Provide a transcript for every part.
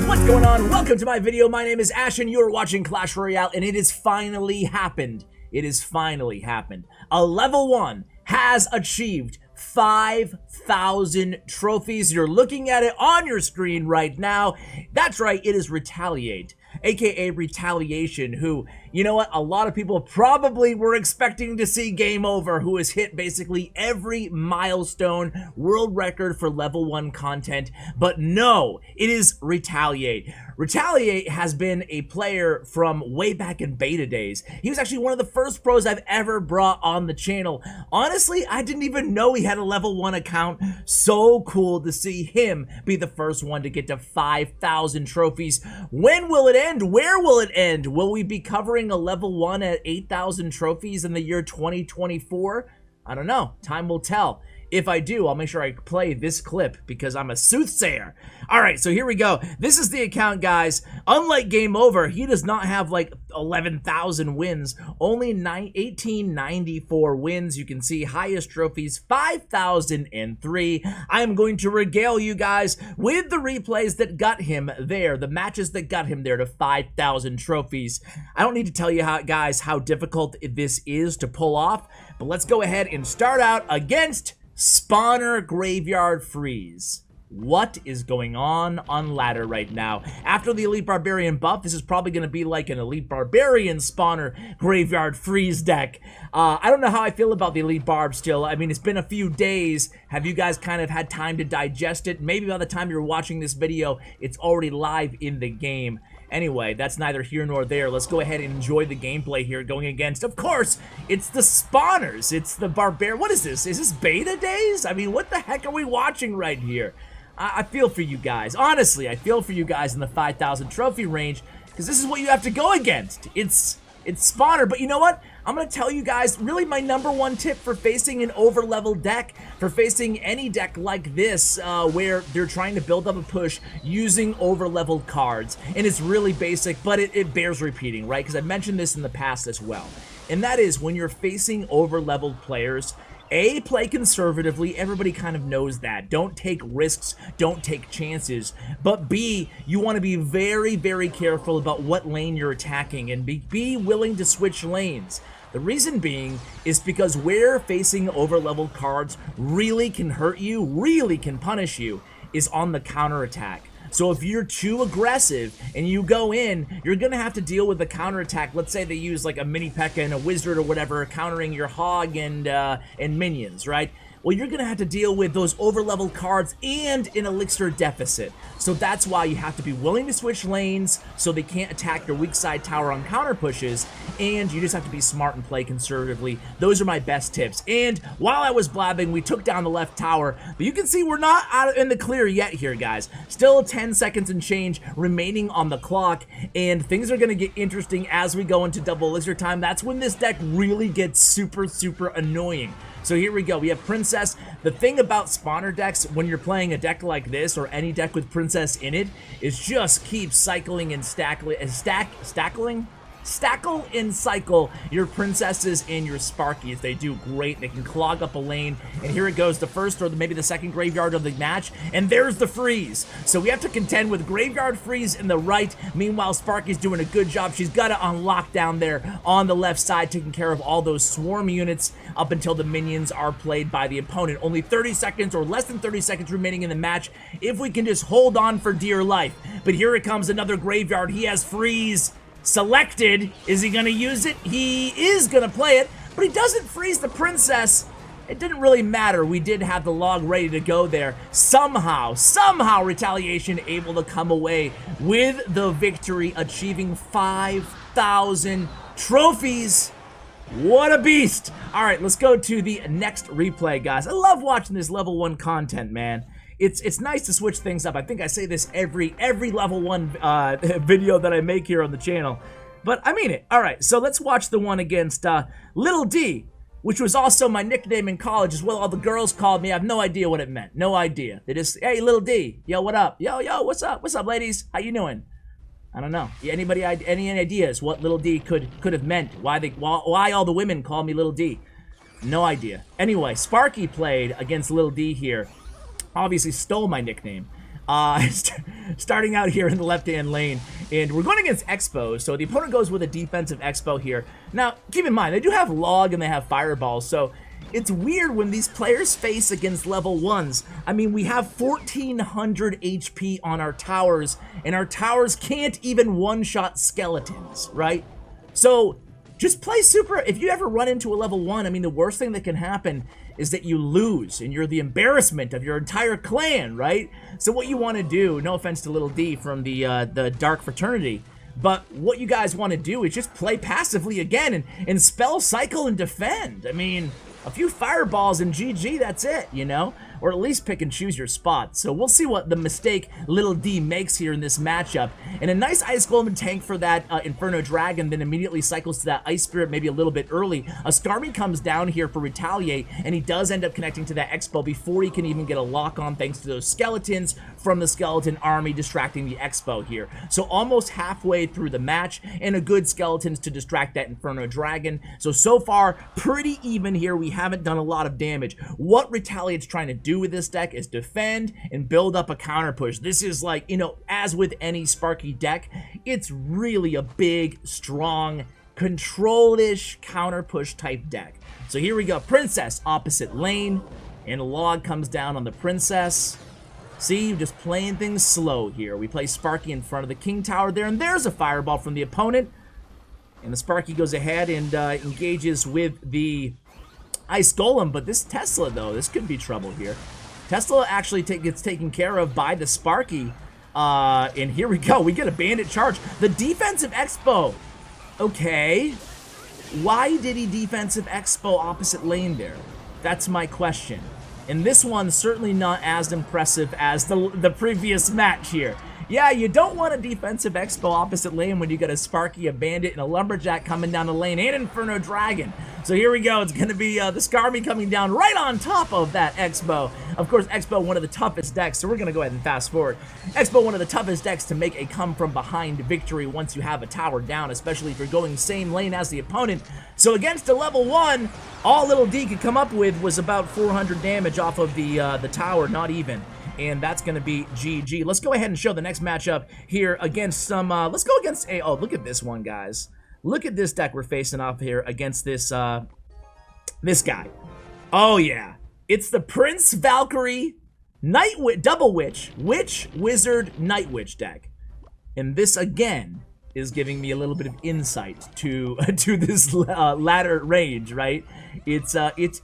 What's going on? Welcome to my video. My name is Ash and you're watching Clash Royale, and it has finally happened. It has finally happened. A level 1 has achieved 5,000 trophies. You're looking at it on your screen right now. That's right, it is Retaliate, aka Retaliation, who, you know what, a lot of people probably were expecting to see game over, who has hit basically every milestone, world record for level 1 content. But no, it is Retaliate. Retaliate has been a player from way back in beta days. He was actually one of the first pros I've ever brought on the channel. Honestly, I didn't even know he had a level 1 account. So cool to see him be the first one to get to 5,000 trophies. When will it end? Where will it end? Will we be covering a level 1 at 8,000 trophies in the year 2024? I don't know. Time will tell. If I do, I'll make sure I play this clip because I'm a soothsayer. Alright, so here we go. This is the account, guys. Unlike Game Over, he does not have like 11,000 wins. Only 1,894 wins. You can see highest trophies, 5,003. I am going to regale you guys with the replays that got him there, the matches that got him there to 5,000 trophies. I don't need to tell you, guys, how difficult this is to pull off, but let's go ahead and start out against Spawner Graveyard Freeze. What is going on ladder right now? After the Elite Barbarian buff, this is probably going to be like an Elite Barbarian Spawner Graveyard Freeze deck. I don't know how I feel about the Elite Barb still. I mean, it's been a few days. Have you guys kind of had time to digest it? Maybe by the time you're watching this video, it's already live in the game. Anyway, that's neither here nor there. Let's go ahead and enjoy the gameplay here going against, of course, it's the Spawners. It's the What is this? Is this beta days? I mean, what the heck are we watching right here? I feel for you guys. Honestly, I feel for you guys in the 5,000 trophy range because this is what you have to go against. It's Spawner, but you know what? I'm going to tell you guys really my #1 tip for facing an over-leveled deck, for facing any deck like this where they're trying to build up a push using over-leveled cards. And it's really basic, but it bears repeating, right? Because I've mentioned this in the past as well. And that is when you're facing over-leveled players, A, play conservatively. Everybody kind of knows that. Don't take risks, don't take chances. But B, you want to be very, very careful about what lane you're attacking and be willing to switch lanes. The reason being is because where facing over-leveled cards really can hurt you, really can punish you, is on the counterattack. So if you're too aggressive and you go in, you're going to have to deal with the counterattack. Let's say they use like a mini P.E.K.K.A. and a wizard or whatever, countering your hog and minions, right? Well, you're going to have to deal with those over-leveled cards and an elixir deficit. So that's why you have to be willing to switch lanes so they can't attack your weak side tower on counter pushes, and you just have to be smart and play conservatively. Those are my best tips. And while I was blabbing, we took down the left tower, but you can see we're not out in the clear yet here, guys. Still 10 seconds and change remaining on the clock, and things are going to get interesting as we go into double elixir time. That's when this deck really gets super, super annoying. So here we go. We have Princess. The thing about Spawner decks when you're playing a deck like this or any deck with Princess in it is just keep cycling and stackle and cycle your princesses and your Sparkies. They do great. They can clog up a lane. And here it goes, the first or maybe the second graveyard of the match. And there's the freeze. So we have to contend with graveyard freeze in the right. Meanwhile, Sparky's doing a good job. She's got it on lockdown there on the left side, taking care of all those swarm units up until the minions are played by the opponent. Only 30 seconds or less than 30 seconds remaining in the match if we can just hold on for dear life. But here it comes, another graveyard. He has freeze selected. Is he gonna use it? He is gonna play it, but he doesn't freeze the princess. It didn't really matter. We did have the log ready to go there. Somehow Retaliation able to come away with the victory, achieving 5,000 trophies. What a beast. All right, let's go to the next replay, guys. I love watching this level 1 content, man. It's nice to switch things up. I think I say this every level 1 video that I make here on the channel, but I mean it. All right, so let's watch the one against Little D, which was also my nickname in college as well. All the girls called me. I have no idea what it meant. No idea. They just, hey, Little D, yo, what up? Yo, what's up? What's up, ladies? How you doing? I don't know. Anybody, any ideas what Little D could have meant? Why all the women call me Little D? No idea. Anyway, Sparky played against Little D here. Obviously stole my nickname. Starting out here in the left-hand lane, and we're going against Expo, so the opponent goes with a defensive Expo here. Now, keep in mind, they do have Log and they have Fireball, so it's weird when these players face against level 1s. I mean, we have 1400 HP on our towers, and our towers can't even one-shot skeletons, right? So just play super. If you ever run into a level 1, I mean, the worst thing that can happen is that you lose, and you're the embarrassment of your entire clan, right? So what you want to do, no offense to Little D from the Dark Fraternity, but what you guys want to do is just play passively again and spell cycle and defend. I mean, a few fireballs and GG, that's it, you know? Or at least pick and choose your spot. So we'll see what the mistake Little D makes here in this matchup. And a nice Ice Golem tank for that Inferno Dragon, then immediately cycles to that Ice Spirit maybe a little bit early. A Skarmy comes down here for Retaliate, and he does end up connecting to that Expo before he can even get a lock on, thanks to those skeletons from the skeleton army distracting the Expo here. So almost halfway through the match, and a good skeletons to distract that Inferno Dragon. So far, pretty even here. We haven't done a lot of damage. What Retaliate's trying to do with this deck is defend and build up a counter push. This is like, you know, as with any Sparky deck, it's really a big, strong, control-ish counter push type deck. So here we go, Princess opposite lane, and a Log comes down on the Princess. See, just playing things slow here. We play Sparky in front of the King Tower there, and there's a Fireball from the opponent. And the Sparky goes ahead and engages with the Ice Golem, but this Tesla, though, this could be trouble here. Tesla actually gets taken care of by the Sparky, and here we go. We get a Bandit charge. The defensive Expo. Okay. Why did he defensive Expo opposite lane there? That's my question. And this one's certainly not as impressive as the previous match here. Yeah, you don't want a defensive Expo opposite lane when you got a Sparky, a Bandit, and a Lumberjack coming down the lane, and Inferno Dragon. So here we go. It's going to be the Skarmy coming down right on top of that Expo. Of course, Expo, one of the toughest decks, so we're going to go ahead and fast forward. Expo, one of the toughest decks to make a come-from-behind victory once you have a tower down, especially if you're going same lane as the opponent. So against a level 1, all Little D could come up with was about 400 damage off of the tower, not even. And that's going to be GG. Let's go ahead and show the next matchup here against some, let's go against a, oh, look at this one, guys. Look at this deck we're facing off here against this, this guy. Oh, yeah. It's the Prince Valkyrie Double Witch, Wizard, Night Witch deck. And this, again, is giving me a little bit of insight to this latter range, right? It's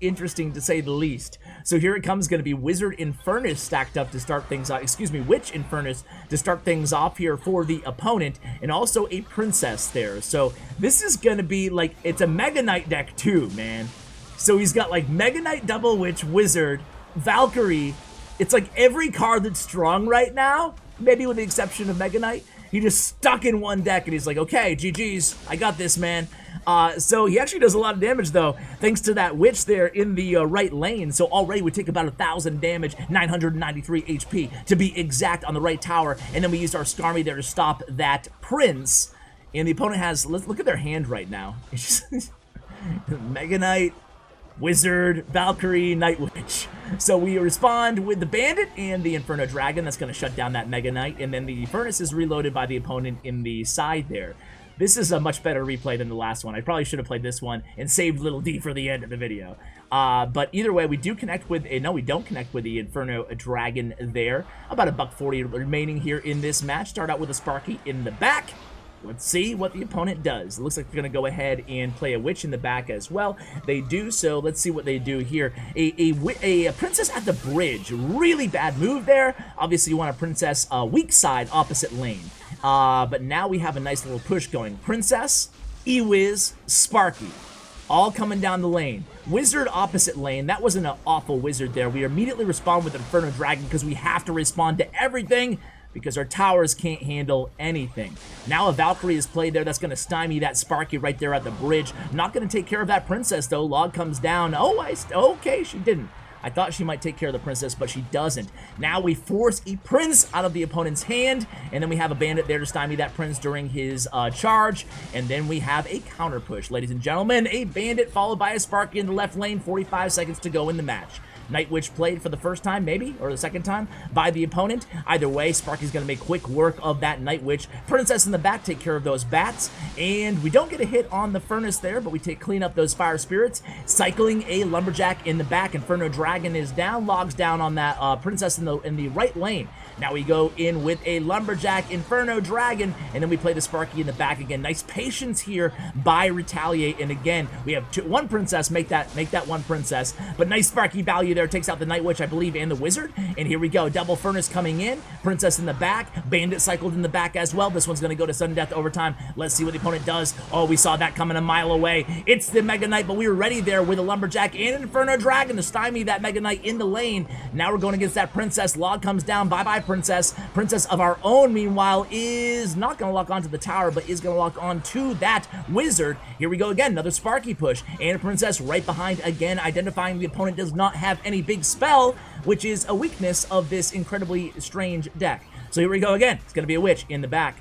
interesting to say the least. So here it comes, going to be Wizard Infernus stacked up to start things off. Excuse me, Witch Infernus to start things off here for the opponent, and also a Princess there. So this is going to be like, it's a Mega Knight deck too, man. So he's got like Mega Knight, Double Witch, Wizard, Valkyrie. It's like every card that's strong right now, maybe with the exception of Mega Knight. He just stuck in one deck, and he's like, okay, GG's, I got this, man. So he actually does a lot of damage, though, thanks to that Witch there in the right lane. So already we take about 1,000 damage, 993 HP, to be exact, on the right tower. And then we used our Skarmy there to stop that Prince. And the opponent has, let's look at their hand right now. It's just Mega Knight, Wizard, Valkyrie, Night Witch. So we respond with the Bandit and the Inferno Dragon. That's going to shut down that Mega Knight. And then the Furnace is reloaded by the opponent in the side there. This is a much better replay than the last one. I probably should have played this one and saved Little D for the end of the video. But either way, we do connect with, no, we don't connect with the Inferno Dragon there. About $140 remaining here in this match. Start out with a Sparky in the back. Let's see what the opponent does. It looks like they're going to go ahead and play a Witch in the back as well. They do so. Let's see what they do here. A Princess at the bridge. Really bad move there. Obviously, you want a Princess weak side opposite lane. But now we have a nice little push going. Princess, Ewiz, Sparky. All coming down the lane. Wizard opposite lane. That wasn't an awful Wizard there. We immediately respond with Inferno Dragon because we have to respond to everything, because our towers can't handle anything. Now a Valkyrie is played there. That's going to stymie that Sparky right there at the bridge. Not going to take care of that Princess, though. Log comes down. Oh, okay, she didn't. I thought she might take care of the princess, but she doesn't. Now we force a prince out of the opponent's hand, and then we have a bandit there to stymie that prince during his charge, and then we have a counter push. Ladies and gentlemen, a bandit followed by a Sparky in the left lane, 45 seconds to go in the match. Night Witch played for the first time, maybe, or the second time, by the opponent. Either way, Sparky's going to make quick work of that Night Witch. Princess in the back take care of those bats, and we don't get a hit on the furnace there, but we clean up those fire spirits. Cycling a Lumberjack in the back. Inferno Dragon is down, logs down on that Princess in the right lane. Now we go in with a Lumberjack, Inferno Dragon, and then we play the Sparky in the back again. Nice patience here by Retaliate, and again, we have one Princess, make that one Princess, but nice Sparky value there, takes out the Night Witch, I believe, and the Wizard, and here we go, double Furnace coming in, Princess in the back, Bandit cycled in the back as well. This one's going to go to sudden death overtime. Let's see what the opponent does. Oh, we saw that coming a mile away. It's the Mega Knight, but we were ready there with a Lumberjack and an Inferno Dragon to stymie that Mega Knight in the lane. Now we're going against that Princess. Log comes down, bye-bye Princess. Princess of our own, meanwhile, is not going to lock onto the tower, but is going to lock onto that Wizard. Here we go again, another Sparky push, and a Princess right behind again, identifying the opponent does not have any big spell, which is a weakness of this incredibly strange deck. So here we go again. It's going to be a Witch in the back.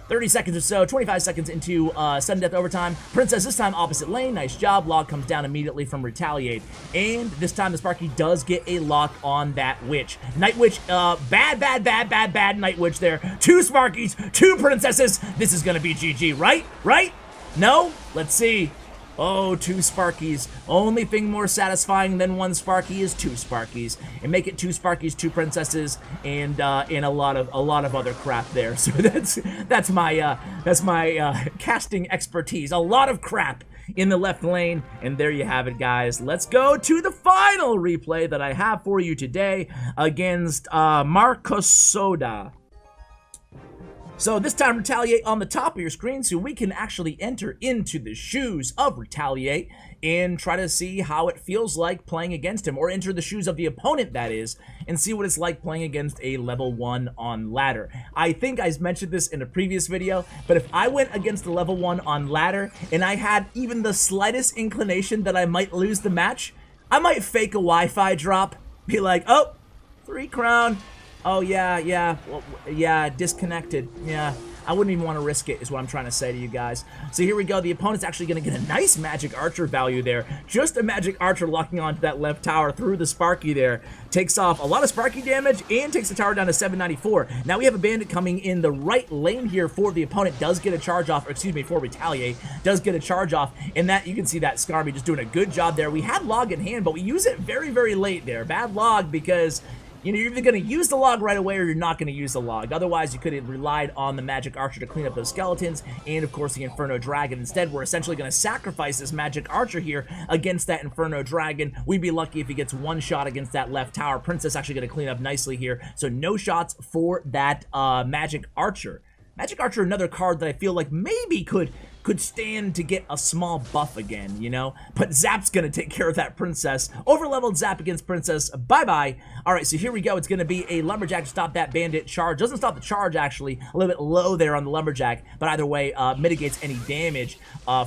30 seconds or so, 25 seconds into sudden death overtime. Princess this time opposite lane. Nice job. Log comes down immediately from Retaliate. And this time the Sparky does get a lock on that Witch. Night Witch, bad Night Witch there. Two Sparkies, two Princesses. This is going to be GG, right? Right? No? Let's see. Oh, two Sparkies. Only thing more satisfying than one Sparky is two Sparkies, and make it two Sparkies, two Princesses, and a lot of other crap there. So that's my casting expertise. A lot of crap in the left lane, and there you have it, guys. Let's go to the final replay that I have for you today against Marcosoda. So this time Retaliate on the top of your screen so we can actually enter into the shoes of Retaliate and try to see how it feels like playing against him, or enter the shoes of the opponent, that is, and see what it's like playing against a level 1 on ladder. I think I mentioned this in a previous video, but if I went against a level 1 on ladder and I had even the slightest inclination that I might lose the match, I might fake a Wi-Fi drop, be like, oh, 3 crown. Oh, yeah, disconnected. Yeah, I wouldn't even want to risk it, is what I'm trying to say to you guys. So here we go. The opponent's actually going to get a nice Magic Archer value there. Just a Magic Archer locking onto that left tower through the Sparky there. Takes off a lot of Sparky damage and takes the tower down to 794. Now we have a Bandit coming in the right lane here for the opponent. Does get a charge off, or excuse me, for Retaliate. Does get a charge off, and that you can see that Scarby just doing a good job there. We had Log in hand, but we use it very, very late there. Bad Log because, you know, you're either going to use the log right away or you're not going to use the log. Otherwise, you could have relied on the Magic Archer to clean up those skeletons and, of course, the Inferno Dragon. Instead, we're essentially going to sacrifice this Magic Archer here against that Inferno Dragon. We'd be lucky if he gets one shot against that left tower. Princess actually going to clean up nicely here. So no shots for that Magic Archer. Magic Archer, another card that I feel like maybe could stand to get a small buff again, you know? But Zap's gonna take care of that Princess. Overleveled Zap against Princess, bye-bye. All right, so here we go. It's gonna be a Lumberjack to stop that Bandit charge. Doesn't stop the charge, actually. A little bit low there on the Lumberjack, but either way, mitigates any damage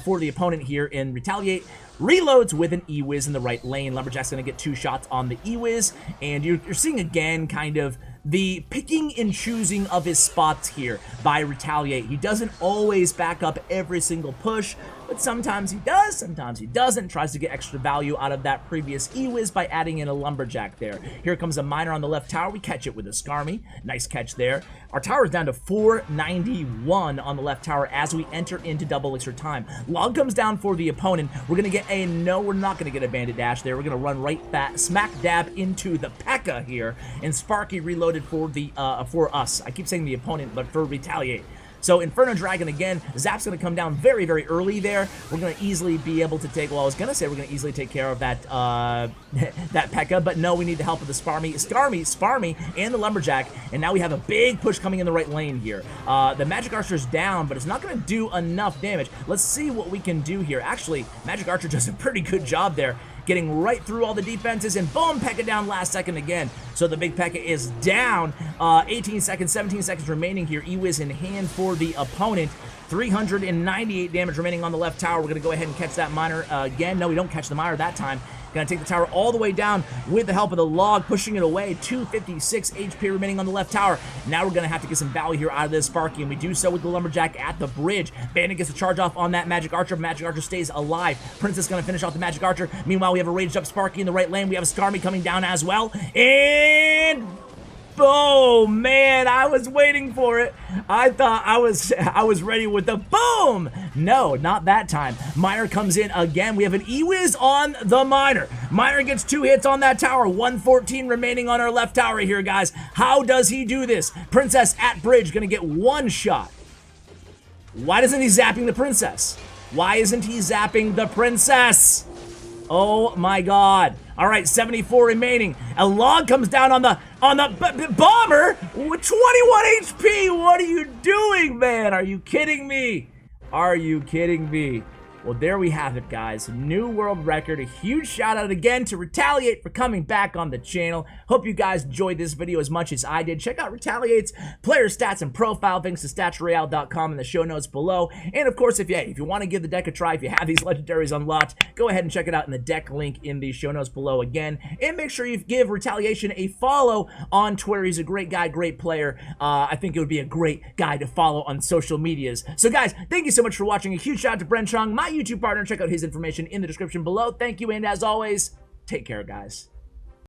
for the opponent here in Retaliate. Reloads with an E-Wiz in the right lane. Lumberjack's gonna get 2 shots on the E-Wiz, and you're seeing again kind of the picking and choosing of his spots here by Retaliate. He doesn't always back up every single push, but sometimes he does, sometimes he doesn't. Tries to get extra value out of that previous E-Wiz by adding in a Lumberjack there. Here comes a Miner on the left tower. We catch it with a Skarmy. Nice catch there. Our tower is down to 491 on the left tower as we enter into double elixir time. Log comes down for the opponent. We're going to get a, no, we're not going to get a Bandit Dash there. We're going to run right back, smack dab into the P.E.K.K.A. here, and Sparky reloaded for the for us. I keep saying the opponent, but for Retaliate. So Inferno Dragon again, Zap's going to come down very, very early there. We're going to easily be able to take, well, I was going to say we're going to easily take care of that that P.E.K.K.A., but no, we need the help of the Sparmy, and the Lumberjack, and now we have a big push coming in the right lane here. The Magic Archer's down, but it's not going to do enough damage. Let's see what we can do here. Actually, Magic Archer does a pretty good job there, getting right through all the defenses, and boom, P.E.K.K.A. down last second again. So the big P.E.K.K.A. is down. 18 seconds, 17 seconds remaining here. E-Wiz in hand for the opponent. 398 damage remaining on the left tower. We're going to go ahead and catch that Miner again. No, we don't catch the Miner that time. Gonna take the tower all the way down with the help of the log, pushing it away. 256 HP remaining on the left tower. Now we're gonna have to get some value here out of this Sparky, and we do so with the Lumberjack at the bridge. Bandit gets the charge off on that Magic Archer. Magic Archer stays alive. Princess gonna finish off the Magic Archer. Meanwhile, we have a raged up Sparky in the right lane. We have a Skarmy coming down as well. And oh man, I was waiting for it. I thought I was ready with the boom. No, not that time. Miner comes in again. We have an E-Wiz on the Miner. Miner gets 2 hits on that tower. 114 remaining on our left tower here, guys. How does he do this? Princess at bridge gonna get 1 shot. Why isn't he zapping the Princess? Why isn't he zapping the Princess? Oh my god. All right, 74 remaining. A log comes down on the bomber with 21 HP. What are you doing, man? Are you kidding me? Are you kidding me? Well, there we have it, guys. New world record. A huge shout out again to Retaliate for coming back on the channel. Hope you guys enjoyed this video as much as I did. Check out Retaliate's player stats and profile. Links to statsroyale.com in the show notes below. And of course, if you want to give the deck a try, if you have these legendaries unlocked, go ahead and check it out in the deck link in the show notes below again. And make sure you give Retaliation a follow on Twitter. He's a great guy, great player. I think it would be a great guy to follow on social medias. So guys, thank you so much for watching. A huge shout out to Bren Chong, my YouTube partner. Check out his information in the description below. Thank you, and as always, take care, guys.